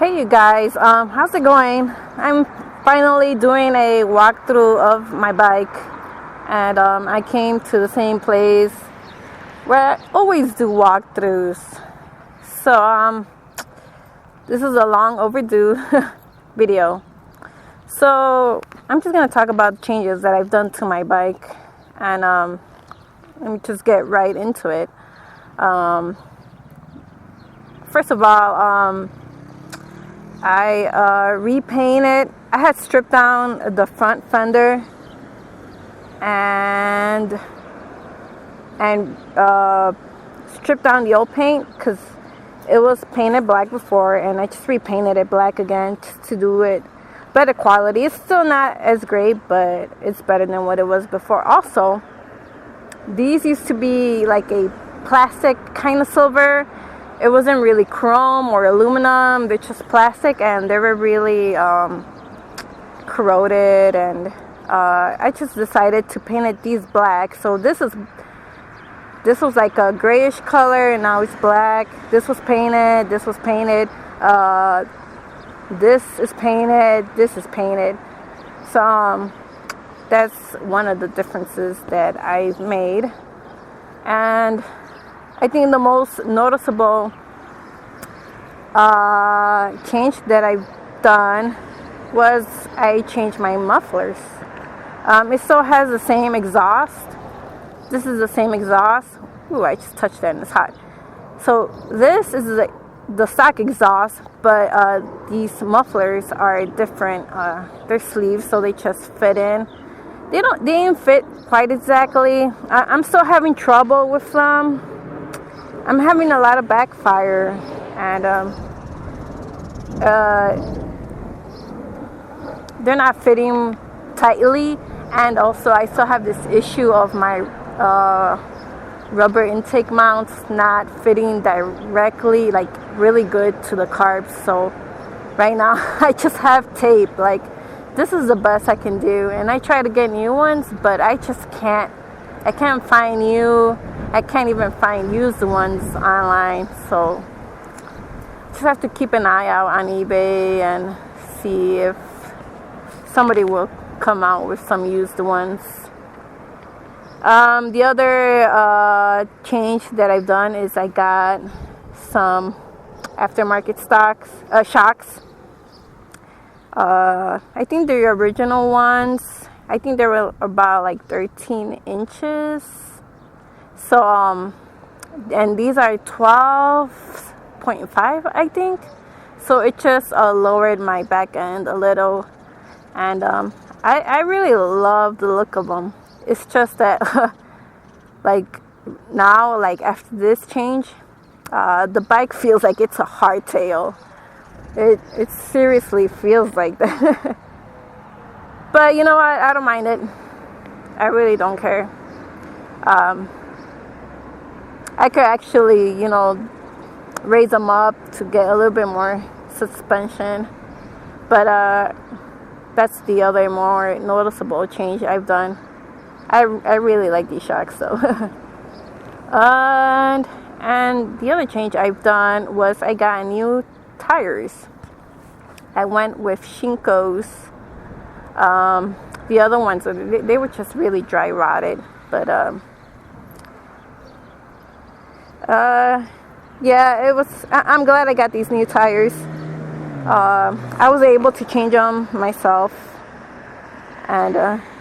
Hey you guys, how's it going? I'm finally doing a walkthrough of my bike, and I came to the same place where I always do walkthroughs. So this is a long overdue video. So I'm just gonna talk about changes that I've done to my bike, and let me just get right into it. First of all, I repainted. I had stripped down the front fender and stripped down the old paint because it was painted black before, and I just repainted it black again just to do it better quality. It's still not as great, but it's better than what it was before. Also, these used to be like a plastic kind of silver. It wasn't really chrome or aluminum, they're just plastic, and they were really corroded, and I just decided to paint it these black. So this was like a grayish color, and now it's black. This was painted, this was painted, this is painted, this is painted. So that's one of the differences that I've made. And I think the most noticeable change that I've done was I changed my mufflers. It still has the same exhaust. This is the same exhaust. Ooh, I just touched that and it's hot. So this is the stock exhaust, but these mufflers are different. They're sleeves, so they just fit in. They didn't fit quite exactly. I'm still having trouble with them. I'm having a lot of backfire, and they're not fitting tightly, and also I still have this issue of my rubber intake mounts not fitting directly, like really good to the carbs. So right now I just have tape. Like, this is the best I can do, and I try to get new ones, but I just can't. I can't find new. I can't even find used ones online, so just have to keep an eye out on eBay and see if somebody will come out with some used ones. The other change that I've done is I got some aftermarket shocks. I think they're original ones. I think they were about like 13 inches. So, and these are 12.5, I think. So it just lowered my back end a little. And I really love the look of them. It's just that, like, now, like, after this change, the bike feels like it's a hardtail. It seriously feels like that. But you know what? I don't mind it. I really don't care. I could actually, raise them up to get a little bit more suspension. But that's the other more noticeable change I've done. I really like these shocks, though. And the other change I've done was I got new tires. I went with Shinko's. The other ones, they were just really dry rotted, but yeah, it was. I'm glad I got these new tires. I was able to change them myself, and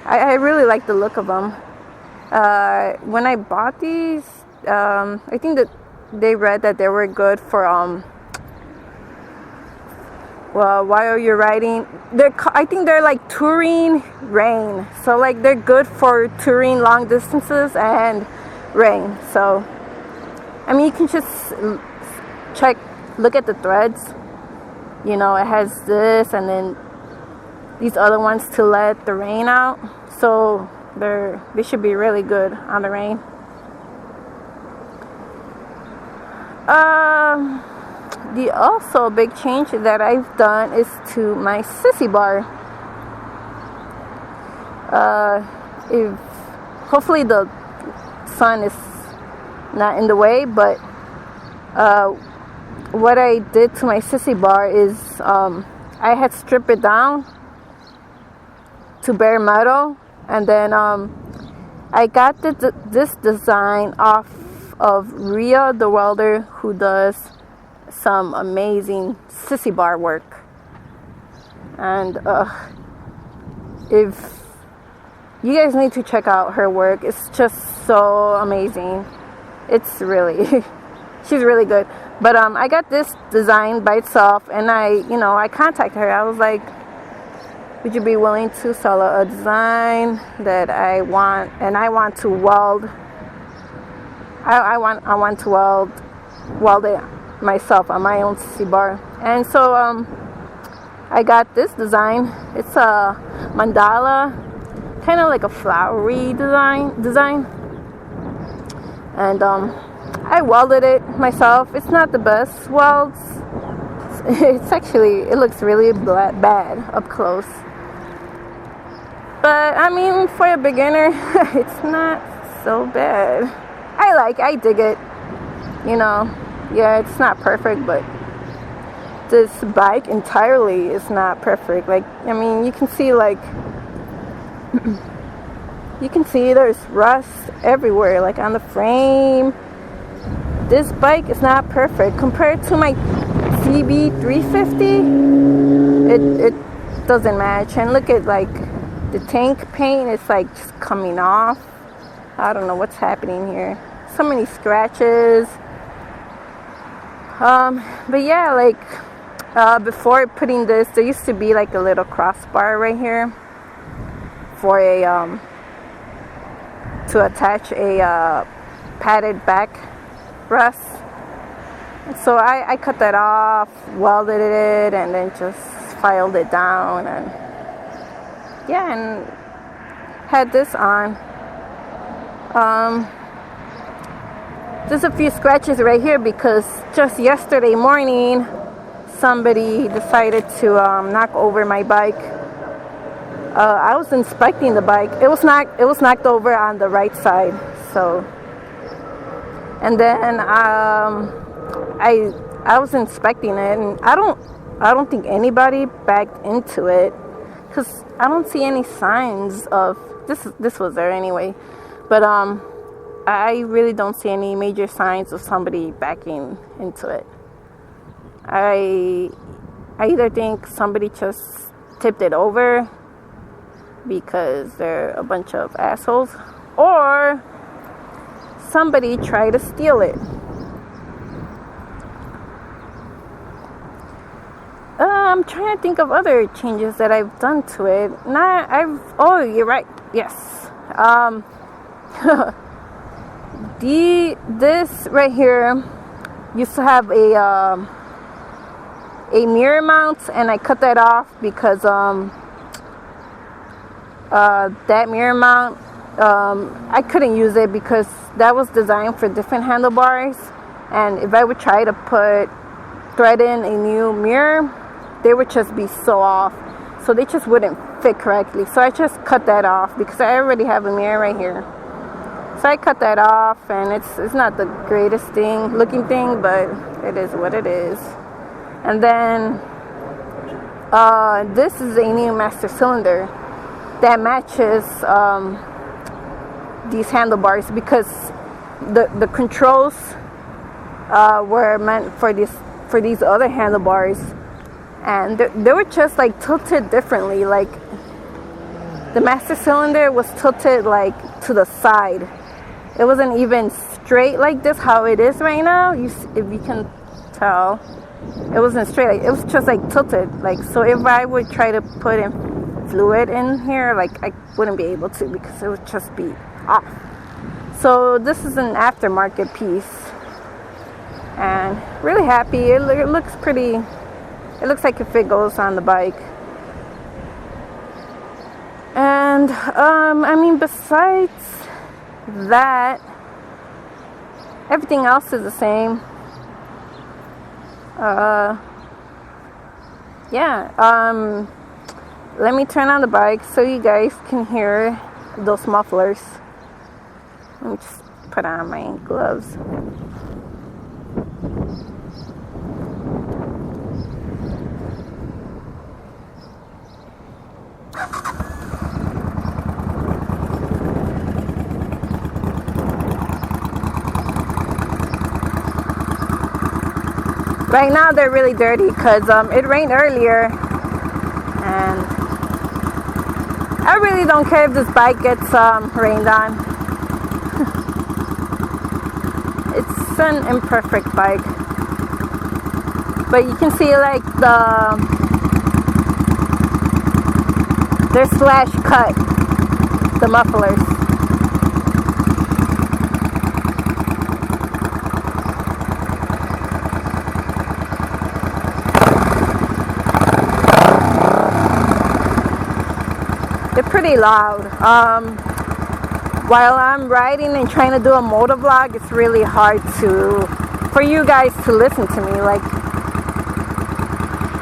I really like the look of them. When I bought these, I think that they read that they were good for well, while you're riding. I think they're like touring rain, so like they're good for touring long distances and rain. So I mean, you can just look at the threads. It has this and then these other ones to let the rain out. So they should be really good on the rain. The also big change that I've done is to my sissy bar. If hopefully the sun is not in the way, but what I did to my sissy bar is I had stripped it down to bare metal, and then I got this design off of Ria the welder, who does some amazing sissy bar work. And if you guys need to check out her work, it's just so amazing. It's really she's really good. But I got this design by itself, and I contacted her. I was like, would you be willing to sell a design that I want, and I want to weld. I want to weld it myself on my own sissy bar. And so I got this design. It's a mandala, kind of like a flowery design. And I welded it myself. It's not the best welds. It looks really bad up close. But I mean, for a beginner, it's not so bad. I dig it. Yeah, it's not perfect, but this bike entirely is not perfect. Like, I mean, you can see there's rust everywhere, like on the frame. This bike is not perfect compared to my vt500. It doesn't match. And look at the tank paint, it's just coming off. I don't know what's happening here. So many scratches. But yeah, before putting this, there used to be a little crossbar right here for to attach a padded back rest. So I cut that off, welded it, and then just filed it down, and yeah, and had this on. There's a few scratches right here because just yesterday morning somebody decided to knock over my bike. I was inspecting the bike. It was knocked over on the right side. So, and then I was inspecting it, and I don't think anybody backed into it, because I don't see any signs of this was there anyway. But I really don't see any major signs of somebody backing into it. I either think somebody just tipped it over because they're a bunch of assholes, or somebody tried to steal it. I'm trying to think of other changes that I've done to it. Oh, you're right. Yes. This right here used to have a mirror mount, and I cut that off because that mirror mount, I couldn't use it because that was designed for different handlebars, and if I would try to thread in a new mirror, they would just be so off, so they just wouldn't fit correctly. So I just cut that off because I already have a mirror right here. So I cut that off, and it's not the greatest looking thing, but it is what it is. And then this is a new master cylinder that matches these handlebars, because the controls were meant for these other handlebars, and they were just tilted differently. Like, the master cylinder was tilted to the side. It wasn't even straight like this, how it is right now. If you can tell, it wasn't straight. It was just tilted. So if I would try to put in fluid in here, I wouldn't be able to, because it would just be off. So this is an aftermarket piece, and really happy. It looks pretty. It looks like if it goes on the bike. And I mean, besides that, everything else is the same. Let me turn on the bike so you guys can hear those mufflers. Let me just put on my gloves. Right now they're really dirty because it rained earlier, and I really don't care if this bike gets rained on. It's an imperfect bike, but you can see like they're slash cut, the mufflers. They're pretty loud. While I'm riding and trying to do a motovlog, it's really hard for you guys to listen to me. Like,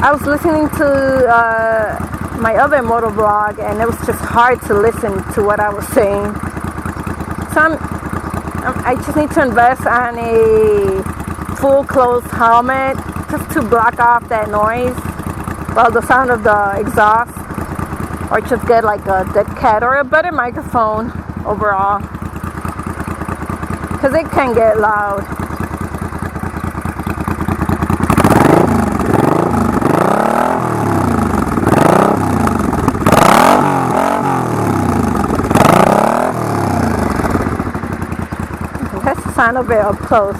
I was listening to my other motovlog, and it was just hard to listen to what I was saying. So I just need to invest on a full closed helmet just to block off that noise, well, the sound of the exhaust, or just get like a dead cat or a better microphone overall, because it can get loud. That's the sound of it up close.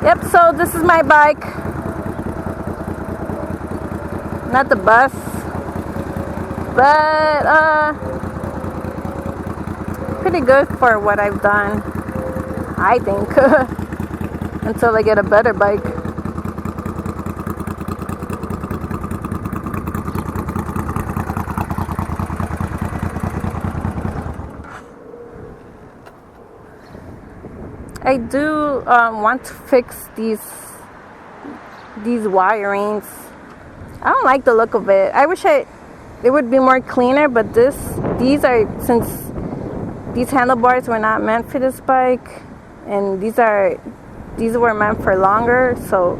Yep, so this is my bike, not the bus, but pretty good for what I've done, I think, until I get a better bike. I do want to fix these wirings. I don't like the look of it. I wish it would be more cleaner, but these handlebars were not meant for this bike, and these were meant for longer, so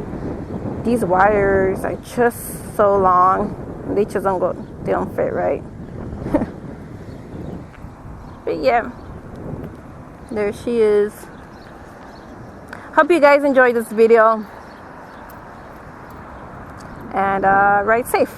these wires are just so long. They just they don't fit right. But yeah, there she is. Hope you guys enjoyed this video, and ride safe.